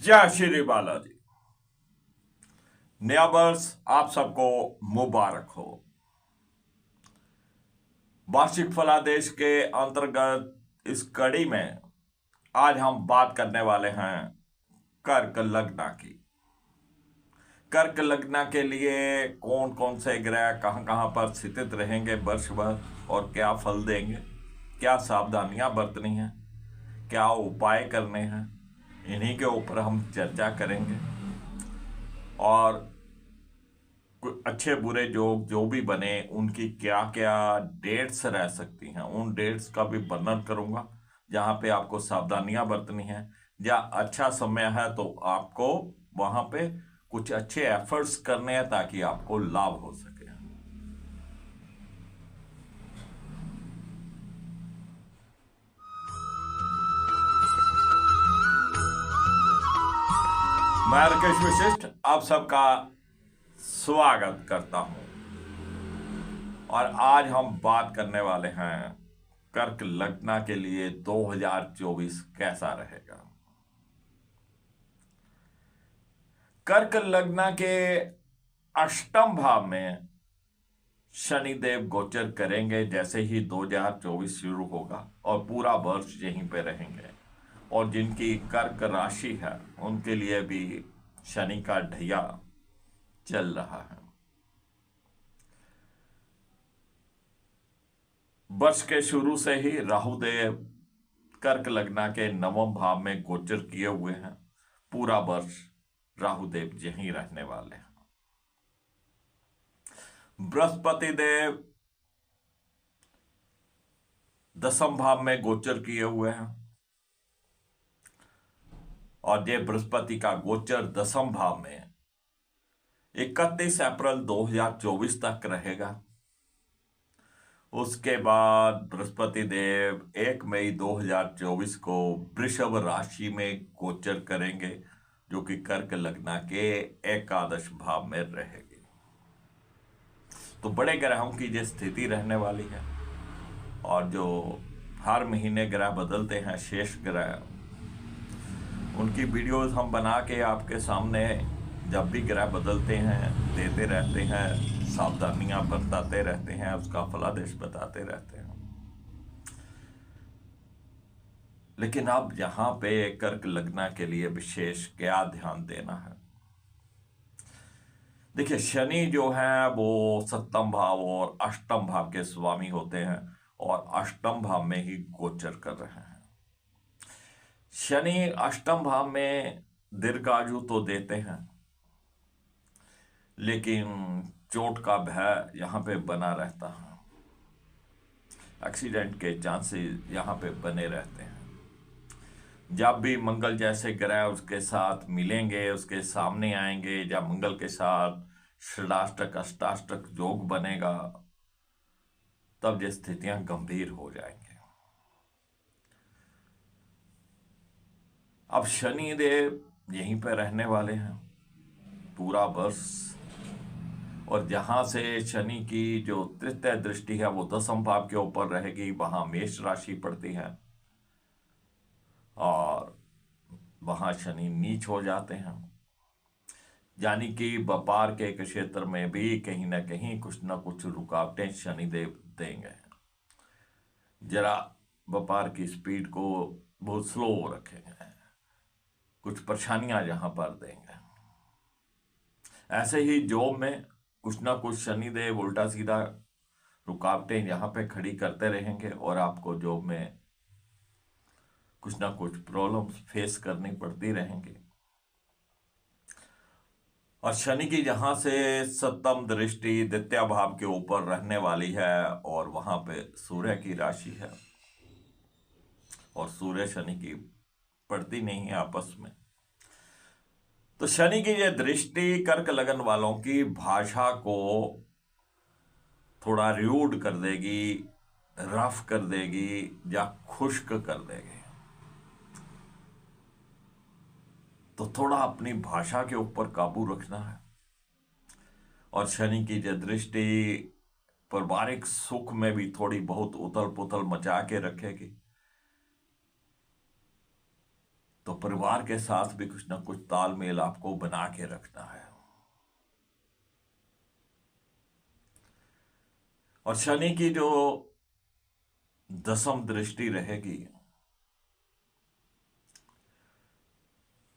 जय श्री बालाजी। नया वर्ष आप सबको मुबारक हो। वार्षिक फलादेश के अंतर्गत इस कड़ी में आज हम बात करने वाले हैं कर्क लग्न की। कर्क लग्न के लिए कौन कौन से ग्रह कहां कहां पर स्थित रहेंगे वर्ष भर और क्या फल देंगे, क्या सावधानियां बरतनी है, क्या उपाय करने हैं, इन्हीं के ऊपर हम चर्चा करेंगे। और अच्छे बुरे योग जो भी बने उनकी क्या क्या डेट्स रह सकती हैं, उन डेट्स का भी वर्णन करूंगा जहां पे आपको सावधानियां बरतनी है। या अच्छा समय है तो आपको वहां पे कुछ अच्छे एफर्ट्स करने हैं ताकि आपको लाभ हो सके। मैं राकेश वशिष्ठ आप सबका स्वागत करता हूं और आज हम बात करने वाले हैं कर्क लग्न के लिए 2024 कैसा रहेगा। कर्क लग्न के अष्टम भाव में शनिदेव गोचर करेंगे जैसे ही 2024 शुरू होगा और पूरा वर्ष यहीं पे रहेंगे। और जिनकी कर्क राशि है उनके लिए भी शनि का ढैया चल रहा है। वर्ष के शुरू से ही राहुदेव कर्क लग्न के नवम भाव में गोचर किए हुए हैं। पूरा वर्ष राहुदेव यहीं रहने वाले हैं। बृहस्पति देव दसम भाव में गोचर किए हुए हैं और ये बृहस्पति का गोचर दसम भाव में 31 अप्रैल 2024 तक रहेगा। उसके बाद बृहस्पति देव 1 मई 2024 को वृषभ राशि में गोचर करेंगे जो कि कर्क लग्न के एकादश भाव में रहेगी। तो बड़े ग्रहों की जो स्थिति रहने वाली है और जो हर महीने ग्रह बदलते हैं शेष ग्रह, उनकी वीडियोस हम बना के आपके सामने जब भी ग्रह बदलते हैं देते रहते हैं, सावधानियां बरताते रहते हैं, उसका फलादेश बताते रहते हैं। लेकिन अब यहां पे कर्क लग्न के लिए विशेष क्या ध्यान देना है। देखिए, शनि जो है वो सप्तम भाव और अष्टम भाव के स्वामी होते हैं और अष्टम भाव में ही गोचर कर रहे हैं। शनि अष्टम भाव में दीर्घायु तो देते हैं लेकिन चोट का भय यहां पे बना रहता है। एक्सीडेंट के चांसेस यहां पे बने रहते हैं। जब भी मंगल जैसे ग्रह उसके साथ मिलेंगे, उसके सामने आएंगे, जब मंगल के साथ षडाष्टक अष्टाष्टक योग बनेगा तब ये स्थितियां गंभीर हो जाएंगे। अब शनि देव यहीं पे रहने वाले हैं पूरा वर्ष और जहां से शनि की जो तृतीय दृष्टि है वो दसम भाव के ऊपर रहेगी, वहां मेष राशि पड़ती है और वहां शनि नीच हो जाते हैं। यानी कि व्यापार के क्षेत्र में भी कहीं ना कहीं कुछ ना कुछ रुकावटें शनिदेव देंगे। जरा व्यापार की स्पीड को बहुत स्लो रखेंगे, कुछ परेशानियां यहां पर देंगे। ऐसे ही जॉब में कुछ ना कुछ शनिदेव उल्टा सीधा रुकावटें यहां पे खड़ी करते रहेंगे और आपको जॉब में कुछ ना कुछ प्रॉब्लम्स फेस करनी पड़ती रहेंगी। और शनि की जहां से सप्तम दृष्टि द्वितीय भाव के ऊपर रहने वाली है और वहां पे सूर्य की राशि है और सूर्य शनि की पड़ती नहीं है आपस में। तो शनि की यह दृष्टि कर्क लगन वालों की भाषा को थोड़ा र्यूड कर देगी, रफ कर देगी या खुश्क कर देगी। तो थोड़ा अपनी भाषा के ऊपर काबू रखना है। और शनि की यह दृष्टि पारिवारिक सुख में भी थोड़ी बहुत उथल पुथल मचा के रखेगी। तो परिवार के साथ भी कुछ ना कुछ तालमेल आपको बना के रखना है। और शनि की जो दसम दृष्टि रहेगी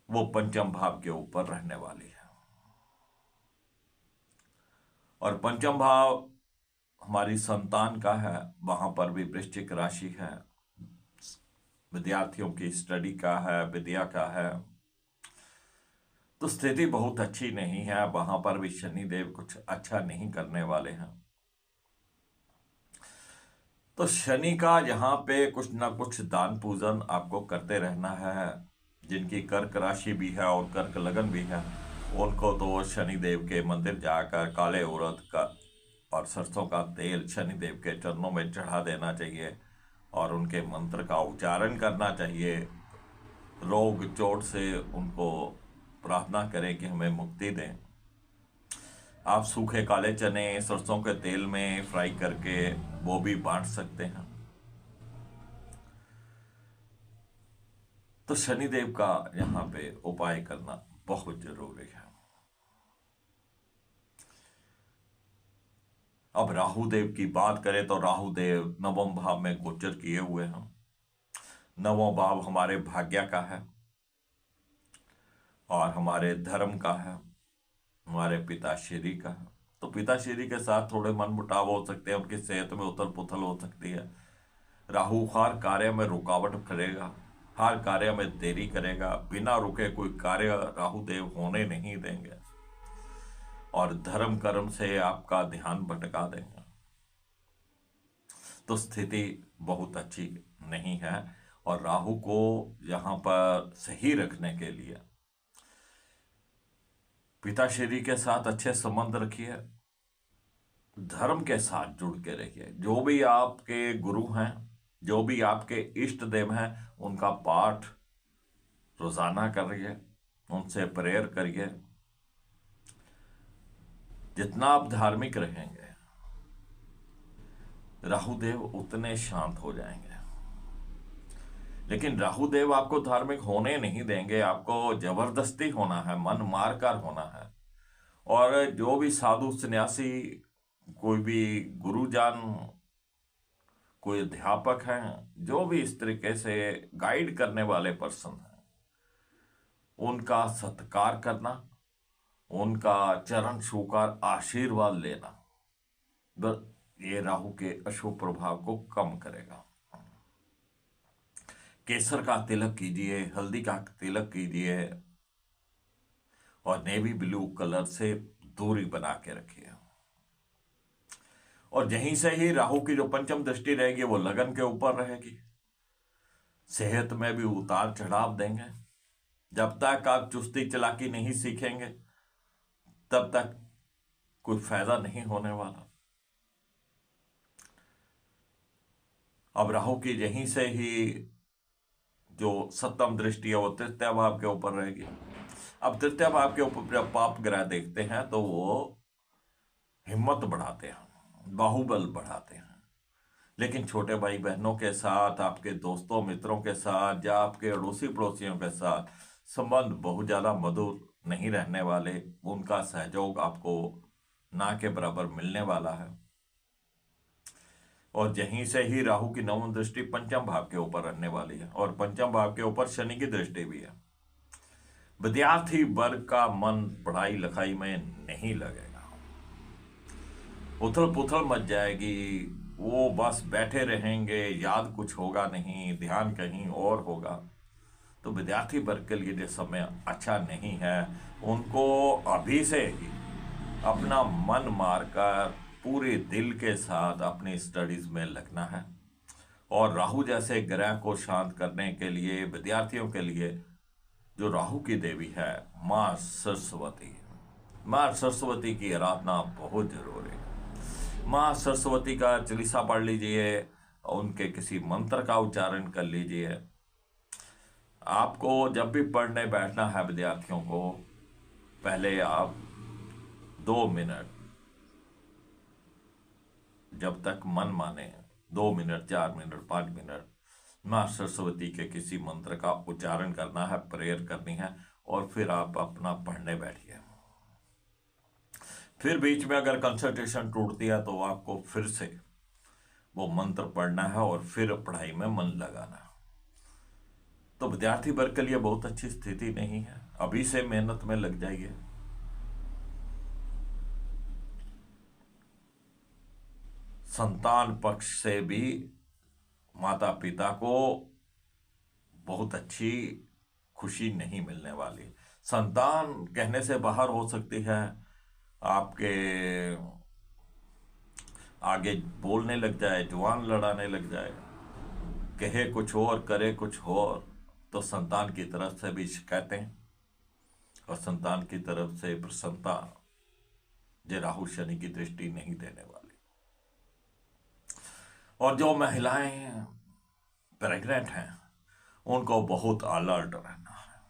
वो पंचम भाव के ऊपर रहने वाली है। और पंचम भाव हमारी संतान का है, वहां पर भी वृश्चिक राशि है, विद्यार्थियों की स्टडी का है, विद्या का है। तो स्थिति बहुत अच्छी नहीं है, वहां पर भी शनिदेव कुछ अच्छा नहीं करने वाले हैं। तो शनि का यहाँ पे कुछ ना कुछ दान पूजन आपको करते रहना है। जिनकी कर्क राशि भी है और कर्क लगन भी है, उनको तो शनिदेव के मंदिर जाकर काले उड़द का और सरसों का तेल शनिदेव के चरणों में चढ़ा देना चाहिए और उनके मंत्र का उच्चारण करना चाहिए। रोग चोट से उनको प्रार्थना करें कि हमें मुक्ति दें। आप सूखे काले चने सरसों के तेल में फ्राई करके वो भी बांट सकते हैं। तो शनिदेव का यहाँ पे उपाय करना बहुत जरूरी है। अब राहु देव की बात करें तो राहु देव नवम भाव में गोचर किए हुए हैं। नवम भाव हमारे भाग्य का है और हमारे धर्म का है, हमारे पिताश्री का है। तो पिताश्री के साथ थोड़े मनमुटाव हो सकते हैं, उनकी सेहत में उथल पुथल हो सकती है। राहु हर कार्य में रुकावट करेगा, हर कार्य में देरी करेगा, बिना रुके कोई कार्य राहु देव होने नहीं देंगे और धर्म कर्म से आपका ध्यान भटका देंगे। तो स्थिति बहुत अच्छी नहीं है। और राहु को यहां पर सही रखने के लिए पिताश्री के साथ अच्छे संबंध रखिए, धर्म के साथ जुड़ के रहिए। जो भी आपके गुरु हैं, जो भी आपके इष्ट देव हैं, उनका पाठ रोजाना करिए, उनसे प्रेयर करिए। जितना आप धार्मिक रहेंगे राहुदेव उतने शांत हो जाएंगे। लेकिन राहुदेव आपको धार्मिक होने नहीं देंगे, आपको जबरदस्ती होना है, मन मारकर होना है। और जो भी साधु सन्यासी, कोई भी गुरुजन, कोई अध्यापक हैं, जो भी इस तरीके से गाइड करने वाले पर्सन हैं, उनका सत्कार करना, उनका चरण छूकर आशीर्वाद लेना, ये राहु के अशुभ प्रभाव को कम करेगा। केसर का तिलक कीजिए, हल्दी का तिलक कीजिए और नेवी ब्लू कलर से दूरी बना के रखिए। और यहीं से ही राहु की जो पंचम दृष्टि रहेगी वो लगन के ऊपर रहेगी। सेहत में भी उतार चढ़ाव देंगे। जब तक आप चुस्ती चालाकी नहीं सीखेंगे तब तक कोई फायदा नहीं होने वाला। अब राहु की यहीं से ही जो सप्तम दृष्टि है वो तृतीय भाव के ऊपर रहेगी। अब तृतीय भाव के ऊपर जब पाप ग्रह देखते हैं तो वो हिम्मत बढ़ाते हैं, बाहुबल बढ़ाते हैं। लेकिन छोटे भाई बहनों के साथ, आपके दोस्तों मित्रों के साथ या आपके अड़ोसी पड़ोसियों के साथ संबंध बहुत ज्यादा मधुर नहीं रहने वाले। उनका सहयोग आपको ना के बराबर मिलने वाला है। और यहीं से ही राहु की नवम दृष्टि पंचम भाव के ऊपर रहने वाली है और पंचम भाव के ऊपर शनि की दृष्टि भी है। विद्यार्थी वर्ग का मन पढ़ाई लिखाई में नहीं लगेगा, उथल पुथल मच जाएगी, वो बस बैठे रहेंगे, याद कुछ होगा नहीं, ध्यान कहीं और होगा। तो विद्यार्थी वर्ग के लिए जो समय अच्छा नहीं है, उनको अभी से ही अपना मन मारकर पूरे दिल के साथ अपनी स्टडीज में लगना है। और राहु जैसे ग्रह को शांत करने के लिए विद्यार्थियों के लिए जो राहु की देवी है माँ सरस्वती, माँ सरस्वती की आराधना बहुत जरूरी है। माँ सरस्वती का चालीसा पढ़ लीजिए, उनके किसी मंत्र का उच्चारण कर लीजिए। आपको जब भी पढ़ने बैठना है विद्यार्थियों को, पहले आप 2 मिनट, जब तक मन माने 2 मिनट, 4 मिनट, 5 मिनट माँ सरस्वती के किसी मंत्र का उच्चारण करना है, प्रेयर करनी है, और फिर आप अपना पढ़ने बैठिए। फिर बीच में अगर कंसंट्रेशन टूटती है तो आपको फिर से वो मंत्र पढ़ना है और फिर पढ़ाई में मन लगाना है। तो विद्यार्थी वर्ग के लिए बहुत अच्छी स्थिति नहीं है, अभी से मेहनत में लग जाइए। संतान पक्ष से भी माता पिता को बहुत अच्छी खुशी नहीं मिलने वाली। संतान कहने से बाहर हो सकती है, आपके आगे बोलने लग जाए, जुबान लड़ाने लग जाए, कहे कुछ और करे कुछ और, तो संतान की तरफ से भी शिकायतें और संतान की तरफ से प्रसन्नता जो राहु शनि की दृष्टि नहीं देने वाली। और जो महिलाएं प्रेग्नेंट हैं उनको बहुत अलर्ट रहना है।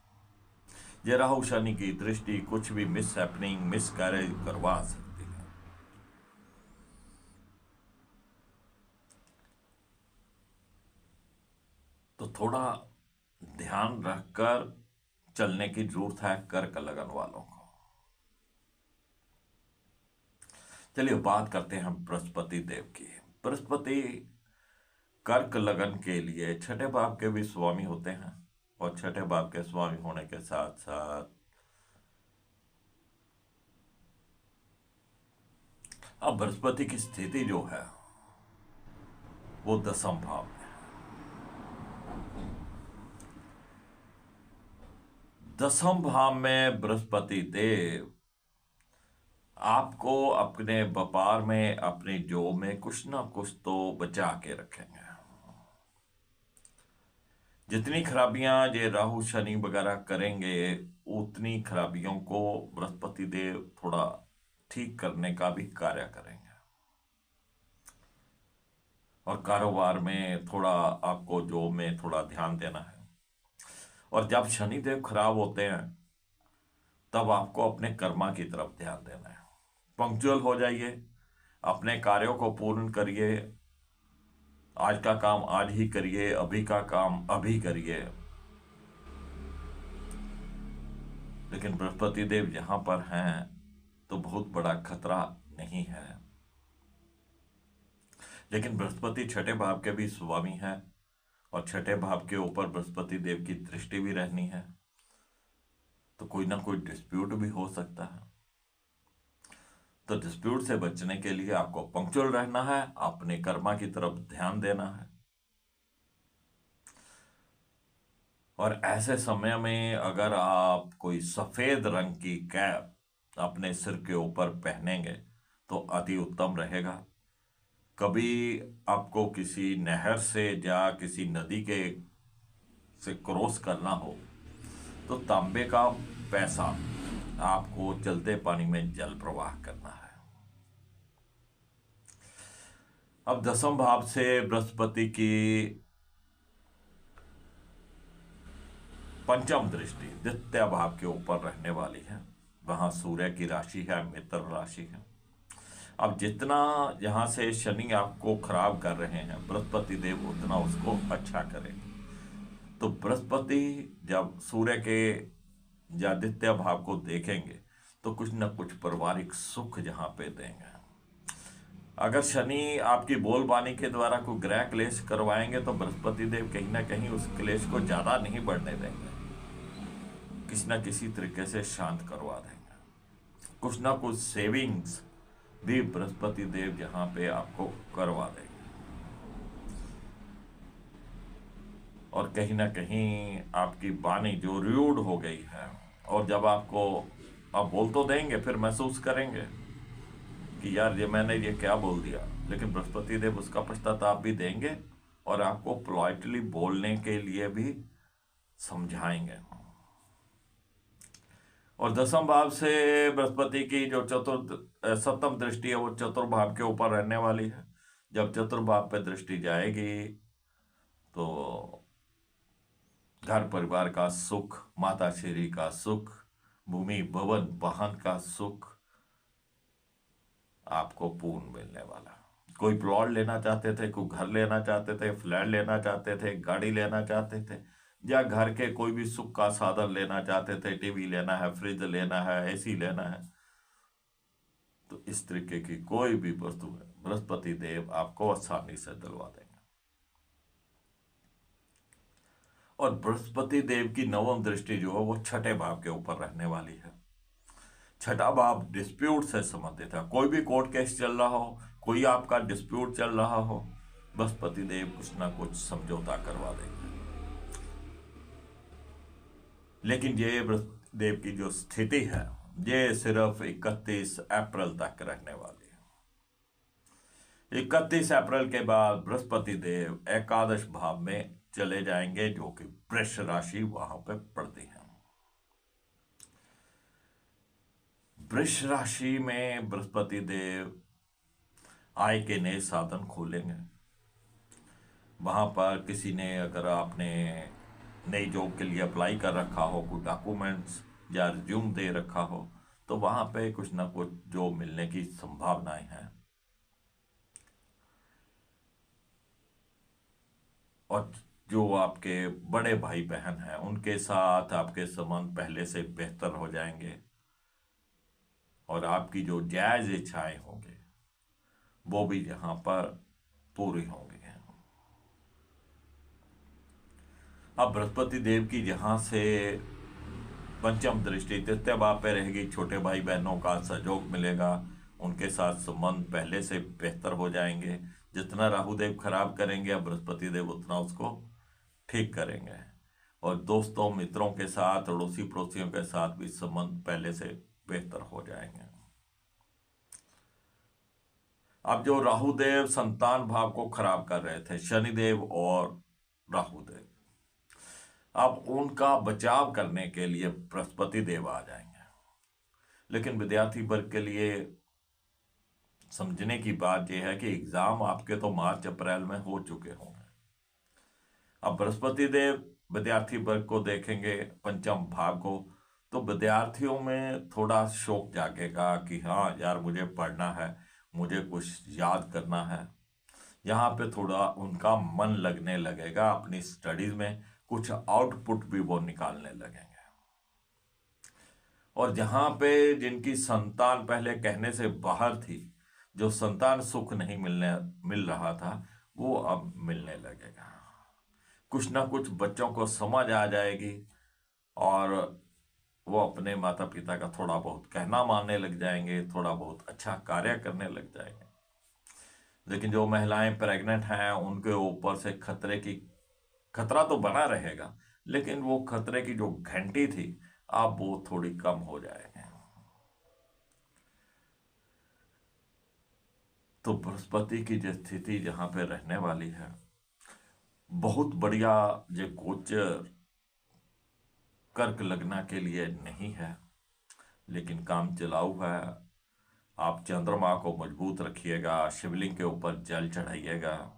ये राहु शनि की दृष्टि कुछ भी मिस हैपनिंग, मिस कैरेज करवा सकती है। तो थोड़ा ध्यान रखकर चलने की जरूरत है कर्क लगन वालों को। चलिए बात करते हैं बृहस्पति देव की। बृहस्पति कर्क लगन के लिए छठे भाव के भी स्वामी होते हैं, और छठे भाव के स्वामी होने के साथ साथ अब बृहस्पति की स्थिति जो है वो दसम भाव में है। दसम भाव में बृहस्पति देव आपको अपने व्यापार में, अपने जॉब में कुछ ना कुछ तो बचा के रखेंगे। जितनी खराबियां ये राहु शनि वगैरह करेंगे उतनी खराबियों को बृहस्पति देव थोड़ा ठीक करने का भी कार्य करेंगे। और कारोबार में थोड़ा आपको जॉब में थोड़ा ध्यान देना है। और जब शनि देव खराब होते हैं तब आपको अपने कर्मा की तरफ ध्यान देना है। पंक्चुअल हो जाइए, अपने कार्यों को पूर्ण करिए, आज का काम आज ही करिए, अभी का काम अभी करिए। लेकिन बृहस्पति देव यहां पर हैं तो बहुत बड़ा खतरा नहीं है। लेकिन बृहस्पति छठे भाव के भी स्वामी है, और छठे भाव के ऊपर बृहस्पति देव की दृष्टि भी रहनी है, तो कोई ना कोई डिस्प्यूट भी हो सकता है। तो डिस्प्यूट से बचने के लिए आपको पंक्चुअल रहना है, अपने कर्मा की तरफ ध्यान देना है। और ऐसे समय में अगर आप कोई सफेद रंग की कैप अपने सिर के ऊपर पहनेंगे तो अति उत्तम रहेगा। कभी आपको किसी नहर से या किसी नदी के से क्रॉस करना हो तो तांबे का पैसा आपको चलते पानी में जल प्रवाह करना है। अब दसम भाव से बृहस्पति की पंचम दृष्टि द्वितीय भाव के ऊपर रहने वाली है। वहां सूर्य की राशि है, मित्र राशि है। अब जितना यहां से शनि आपको खराब कर रहे हैं, बृहस्पति देव उतना उसको अच्छा करेंगे। तो बृहस्पति जब सूर्य के या द्वितीय भाव को देखेंगे तो कुछ न कुछ पारिवारिक सुख जहां पे देंगे। अगर शनि आपकी बोलबानी के द्वारा कोई ग्रह क्लेश करवाएंगे तो बृहस्पति देव कहीं ना कहीं उस क्लेश को ज्यादा नहीं बढ़ने देंगे, किसी न किसी तरीके से शांत करवा देंगे। कुछ ना कुछ सेविंग्स भी बृहस्पति देव यहाँ पे आपको करवा देंगे। और कहीं ना कहीं आपकी वाणी जो रूड हो गई है, और जब आपको आप बोल तो देंगे फिर महसूस करेंगे कि यार ये मैंने ये क्या बोल दिया, लेकिन बृहस्पति देव उसका पश्चाताप भी देंगे और आपको पोलाइटली बोलने के लिए भी समझाएंगे। और दसम भाव से बृहस्पति की जो सप्तम दृष्टि है वो चतुर्भाव के ऊपर रहने वाली है। जब चतुर्भाव पे दृष्टि जाएगी तो घर परिवार का सुख, माता श्री का सुख, भूमि भवन वाहन का सुख आपको पूर्ण मिलने वाला। कोई प्लॉट लेना चाहते थे, कोई घर लेना चाहते थे, फ्लैट लेना चाहते थे, गाड़ी लेना चाहते थे, या घर के कोई भी सुख का साधन लेना चाहते थे, टीवी लेना है, फ्रिज लेना है, एसी लेना है, तो इस तरीके की कोई भी वस्तु है बृहस्पति देव आपको आसानी से दिलवा देंगे। और बृहस्पति देव की नवम दृष्टि जो है वो छठे भाव के ऊपर रहने वाली है। छठा भाव डिस्प्यूट से संबंधित है। कोई भी कोर्ट केस चल रहा हो, कोई आपका डिस्प्यूट चल रहा हो, बृहस्पति देव कुछ ना कुछ समझौता करवा देंगे। लेकिन ये बृहस्पति देव की जो स्थिति है ये सिर्फ 31 अप्रैल तक रहने वाली है। 31 अप्रैल के बाद बृहस्पति देव एकादश भाव में चले जाएंगे, जो कि वृष राशि वहां पे पड़ती है। वृष राशि में बृहस्पति देव आय के नए साधन खोलेंगे। वहां पर किसी ने, अगर आपने नई जॉब के लिए अप्लाई कर रखा हो, कुछ डॉक्यूमेंट्स या रिज्यूम दे रखा हो, तो वहां पे कुछ ना कुछ जॉब मिलने की संभावनाएं हैं। और जो आपके बड़े भाई बहन हैं उनके साथ आपके संबंध पहले से बेहतर हो जाएंगे, और आपकी जो जायज इच्छाएं होंगी वो भी यहां पर पूरी होंगी। अब बृहस्पति देव की जहां से पंचम दृष्टि तृतीय भाव पे रहेगी, छोटे भाई बहनों का सहयोग मिलेगा, उनके साथ संबंध पहले से बेहतर हो जाएंगे। जितना राहु देव खराब करेंगे अब बृहस्पति देव उतना उसको ठीक करेंगे। और दोस्तों मित्रों के साथ, अड़ोसी पड़ोसियों के साथ भी संबंध पहले से बेहतर हो जाएंगे। अब जो राहु देव संतान भाव को खराब कर रहे थे, शनिदेव और राहु देव, अब उनका बचाव करने के लिए बृहस्पति देव आ जाएंगे। लेकिन विद्यार्थी वर्ग के लिए समझने की बात यह है कि एग्जाम आपके तो मार्च अप्रैल में हो चुके होंगे। अब बृहस्पति देव विद्यार्थी वर्ग को देखेंगे, पंचम भाव को, तो विद्यार्थियों में थोड़ा शौक जागेगा कि हाँ यार मुझे पढ़ना है, मुझे कुछ याद करना है। यहाँ पे थोड़ा उनका मन लगने लगेगा अपनी स्टडीज में, कुछ आउटपुट भी वो निकालने लगेंगे। और जहाँ पे जिनकी संतान पहले कहने से बाहर थी, जो संतान सुख नहीं मिल रहा था, वो अब मिलने लगेगा। कुछ ना कुछ बच्चों को समझ आ जाएगी और वो अपने माता पिता का थोड़ा बहुत कहना मानने लग जाएंगे, थोड़ा बहुत अच्छा कार्य करने लग जाएंगे। लेकिन जो महिलाएं प्रेग्नेंट हैं उनके ऊपर से खतरा तो बना रहेगा, लेकिन वो खतरे की जो घंटी थी अब वो थोड़ी कम हो जाएगी। तो बृहस्पति की जो स्थिति जहां पे रहने वाली है, बहुत बढ़िया जो गोचर कर्क लगना के लिए नहीं है, लेकिन काम चलाऊ है। आप चंद्रमा को मजबूत रखिएगा, शिवलिंग के ऊपर जल चढ़ाइएगा।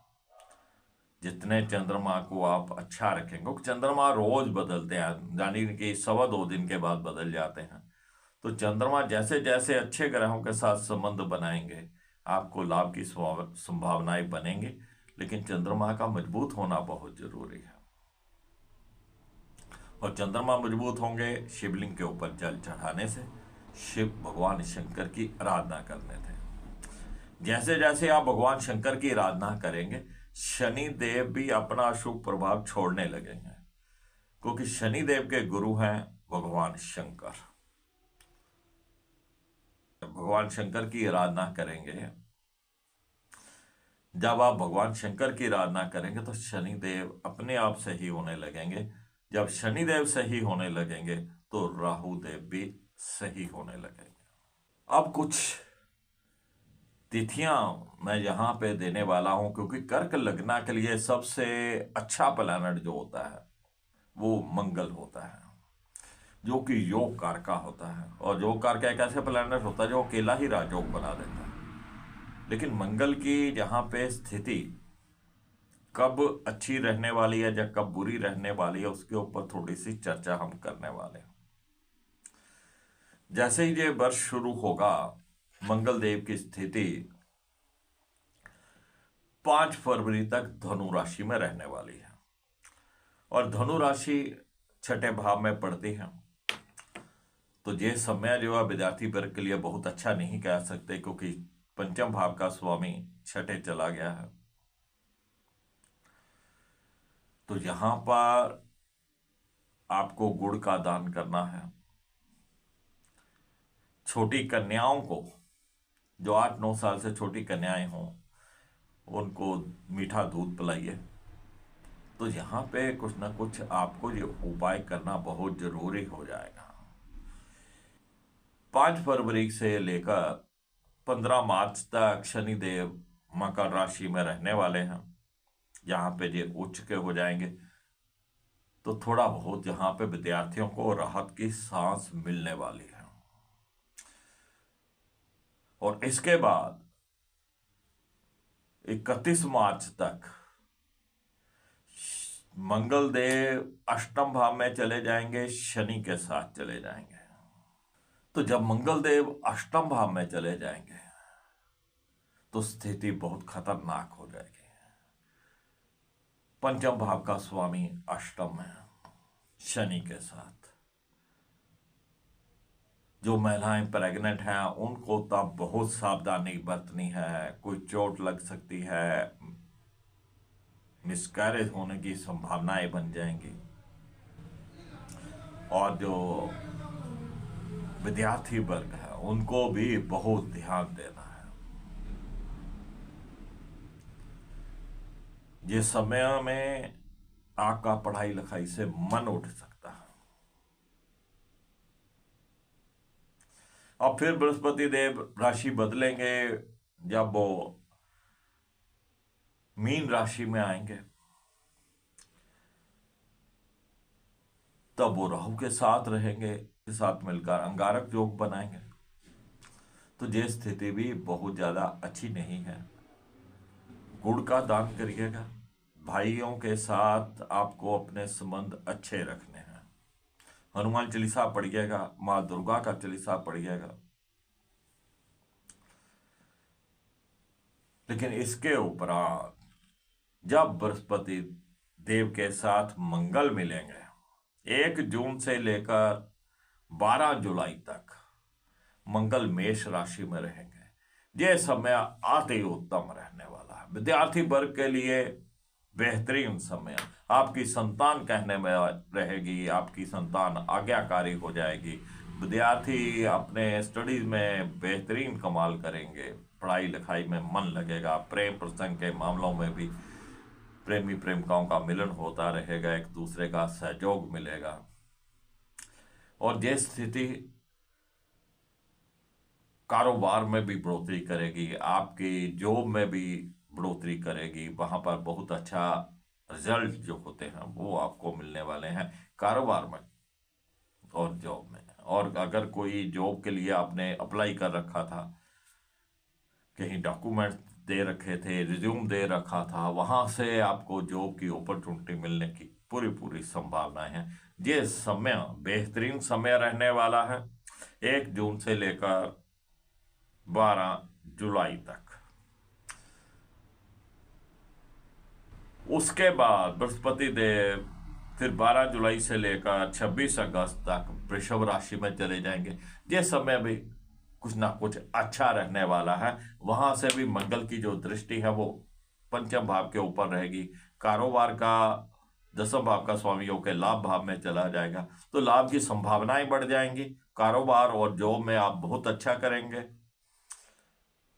जितने चंद्रमा को आप अच्छा रखेंगे, चंद्रमा रोज बदलते हैं, यानी कि 2.25 दिन के बाद बदल जाते हैं। तो चंद्रमा जैसे जैसे अच्छे ग्रहों के साथ संबंध बनाएंगे आपको लाभ की संभावनाएं बनेंगी। लेकिन चंद्रमा का मजबूत होना बहुत जरूरी है। और चंद्रमा मजबूत होंगे शिवलिंग के ऊपर जल चढ़ाने से, शिव भगवान शंकर की आराधना करने थे। जैसे जैसे आप भगवान शंकर की आराधना करेंगे, शनि देव भी अपना अशुभ प्रभाव छोड़ने लगेंगे, क्योंकि शनि देव के गुरु हैं भगवान शंकर। भगवान शंकर की आराधना करेंगे, जब आप भगवान शंकर की आराधना करेंगे तो शनि देव अपने आप सही होने लगेंगे। जब शनि देव सही होने लगेंगे तो राहु देव भी सही होने लगेंगे। अब कुछ तिथियां मैं यहां पे देने वाला हूं, क्योंकि कर्क लग्न के लिए सबसे अच्छा प्लैनेट जो होता है वो मंगल होता है, जो कि योग कारका होता है। और योग कारका एक ऐसे प्लैनेट होता है जो अकेला ही राजयोग बना देता है। लेकिन मंगल की जहां पे स्थिति कब अच्छी रहने वाली है या कब बुरी रहने वाली है, उसके ऊपर थोड़ी सी चर्चा हम करने वाले हैं। जैसे ही ये वर्ष शुरू होगा, मंगल देव की स्थिति 5 फरवरी तक धनु राशि में रहने वाली है। और धनु राशि छठे भाव में पड़ती है, तो ये समय जो है विद्यार्थी वर्ग के लिए बहुत अच्छा नहीं कह सकते, क्योंकि पंचम भाव का स्वामी छठे चला गया है। तो यहां पर आपको गुड़ का दान करना है। छोटी कन्याओं को, जो 8-9 साल से छोटी कन्याएं हों, उनको मीठा दूध पिलाइए। तो यहाँ पे कुछ ना कुछ आपको ये उपाय करना बहुत जरूरी हो जाएगा। 5 फरवरी से लेकर 15 मार्च तक शनिदेव मकर राशि में रहने वाले हैं। यहाँ पे ये उच्च के हो जाएंगे, तो थोड़ा बहुत यहाँ पे विद्यार्थियों को राहत की सांस मिलने वाली है। और इसके बाद 31 मार्च तक मंगल देव अष्टम भाव में चले जाएंगे, शनि के साथ चले जाएंगे। तो जब मंगल देव अष्टम भाव में चले जाएंगे तो स्थिति बहुत खतरनाक हो जाएगी। पंचम भाव का स्वामी अष्टम है शनि के साथ। जो महिलाएं प्रेग्नेंट हैं उनको तब बहुत सावधानी बरतनी है। कोई चोट लग सकती है, मिसकैरेज होने की संभावनाएं बन जाएंगी। और जो विद्यार्थी वर्ग है उनको भी बहुत ध्यान देना है। ये समय में आपका पढ़ाई लिखाई से मन उठ सकता है। अब फिर बृहस्पति देव राशि बदलेंगे, जब वो मीन राशि में आएंगे तब वो राहु के साथ रहेंगे, के साथ मिलकर अंगारक योग बनाएंगे। तो ये स्थिति भी बहुत ज्यादा अच्छी नहीं है। गुड़ का दान करिएगा। भाइयों के साथ आपको अपने संबंध अच्छे रखने हैं। हनुमान चालीसा पढ़िएगा, मां दुर्गा का चालीसा पढ़िएगा। लेकिन इसके उपरांत जब बृहस्पति देव के साथ मंगल मिलेंगे 1 जून से लेकर 12 जुलाई तक, मंगल मेष राशि में रहेंगे। यह समय अति उत्तम रहने वाला है। विद्यार्थी वर्ग के लिए बेहतरीन समय। आपकी संतान कहने में रहेगी, आपकी संतान आज्ञाकारी हो जाएगी। विद्यार्थी अपने स्टडीज में बेहतरीन कमाल करेंगे, पढ़ाई लिखाई में मन लगेगा। प्रेम प्रसंग के मामलों में भी प्रेमी प्रेमिकाओं का मिलन होता रहेगा, एक दूसरे का सहयोग मिलेगा। और ये स्थिति कारोबार में भी बढ़ोतरी करेगी, आपकी जॉब में भी बढ़ोतरी करेगी। वहां पर बहुत अच्छा रिजल्ट जो होते हैं वो आपको मिलने वाले हैं कारोबार में और जॉब में। और अगर कोई जॉब के लिए आपने अप्लाई कर रखा था, कहीं डॉक्यूमेंट दे रखे थे, रिज्यूम दे रखा था, वहां से आपको जॉब की अपॉर्चुनिटी मिलने की पूरी संभावनाएं हैं। ये समय बेहतरीन समय रहने वाला है 1 जून से लेकर 12 जुलाई तक। उसके बाद बृहस्पति देव फिर 12 जुलाई से लेकर 26 अगस्त तक वृषभ राशि में चले जाएंगे। ये समय भी कुछ ना कुछ अच्छा रहने वाला है। वहां से भी मंगल की जो दृष्टि है वो पंचम भाव के ऊपर रहेगी। कारोबार का 10वें भाव का स्वामी योग के लाभ भाव में चला जाएगा, तो लाभ की संभावनाएं बढ़ जाएंगी। कारोबार और जॉब में आप बहुत अच्छा करेंगे।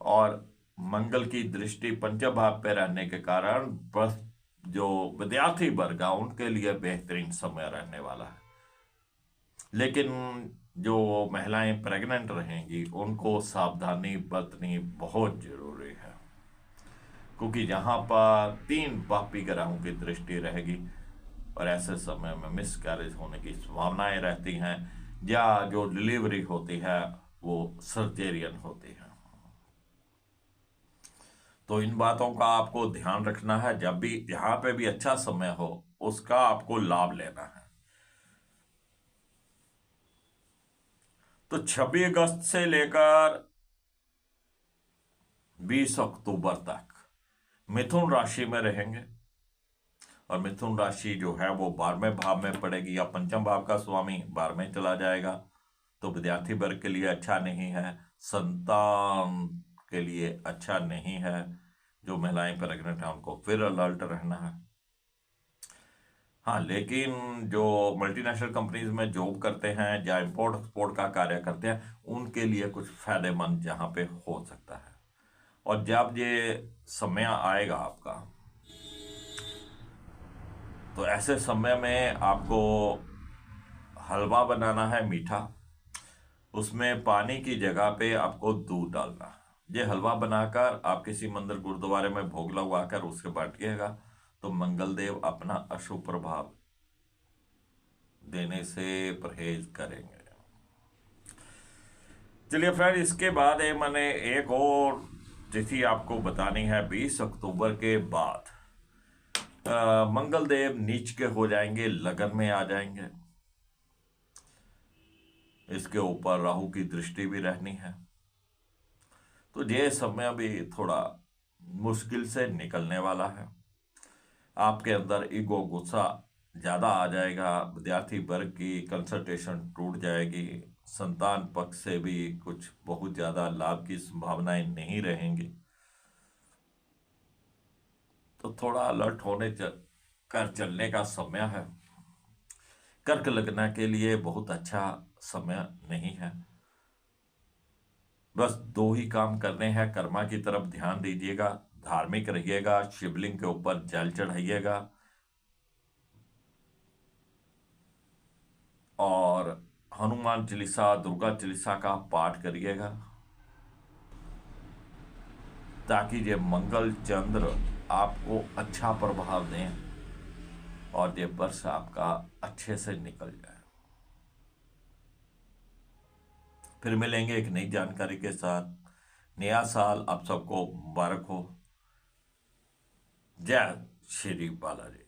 और मंगल की दृष्टि पंचम भाव पे रहने के कारण जो विद्यार्थी वर्ग है उनके लिए बेहतरीन समय रहने वाला है। लेकिन जो महिलाएं प्रेग्नेंट रहेंगी उनको सावधानी बरतनी बहुत जरूरी है, क्योंकि यहाँ पर 3 पापी ग्रहों की दृष्टि रहेगी और ऐसे समय में मिसकैरेज होने की संभावनाएं रहती हैं, या जो डिलीवरी होती है वो सर्जेरियन होती है। तो इन बातों का आपको ध्यान रखना है। जब भी यहाँ पे भी अच्छा समय हो उसका आपको लाभ लेना है। तो 26 अगस्त से लेकर 20 अक्टूबर तक मिथुन राशि में रहेंगे। और मिथुन राशि जो है वो 12वें भाव में पड़ेगी, या पंचम भाव का स्वामी 12वें चला जाएगा, तो विद्यार्थी वर्ग के लिए अच्छा नहीं है, संतान के लिए अच्छा नहीं है। जो महिलाएं प्रेग्नेंट हैं उनको फिर अलर्ट रहना है। हाँ, लेकिन जो मल्टीनेशनल कंपनीज में जॉब करते हैं या इंपोर्ट एक्सपोर्ट का कार्य करते हैं उनके लिए कुछ फायदेमंद यहाँ पे हो सकता है। और जब ये समय आएगा आपका, तो ऐसे समय में आपको हलवा बनाना है मीठा। उसमें पानी की जगह पे आपको दूध डालना है। ये हलवा बनाकर आप किसी मंदिर गुरुद्वारे में भोग लगवाकर उसके बांटिएगा, तो मंगल देव अपना अशुभ प्रभाव देने से परहेज करेंगे। चलिए फ्रेंड, इसके बाद मैंने एक और तिथि आपको बतानी है। 20 अक्टूबर के बाद मंगल देव नीच के हो जाएंगे, लगन में आ जाएंगे। इसके ऊपर राहु की दृष्टि भी रहनी है, तो ये समय भी थोड़ा मुश्किल से निकलने वाला है। आपके अंदर ईगो, गुस्सा ज़्यादा आ जाएगा। विद्यार्थी वर्ग की कंसंट्रेशन टूट जाएगी। संतान पक्ष से भी कुछ बहुत ज़्यादा लाभ की संभावनाएं नहीं रहेंगी। तो थोड़ा अलर्ट होने कर चलने का समय है। कर्क लगना के लिए बहुत अच्छा समय नहीं है। बस दो ही काम करने हैं। कर्मा की तरफ ध्यान दीजिएगा, धार्मिक रहिएगा, शिवलिंग के ऊपर जल चढ़ाइएगा और हनुमान चालीसा, दुर्गा चालीसा का पाठ करिएगा, ताकि ये मंगल चंद्र आपको अच्छा प्रभाव दें और ये वर्ष आपका अच्छे से निकल जाए। फिर मिलेंगे एक नई जानकारी के साथ। नया साल आप सबको मुबारक हो। जय श्री बालाजी।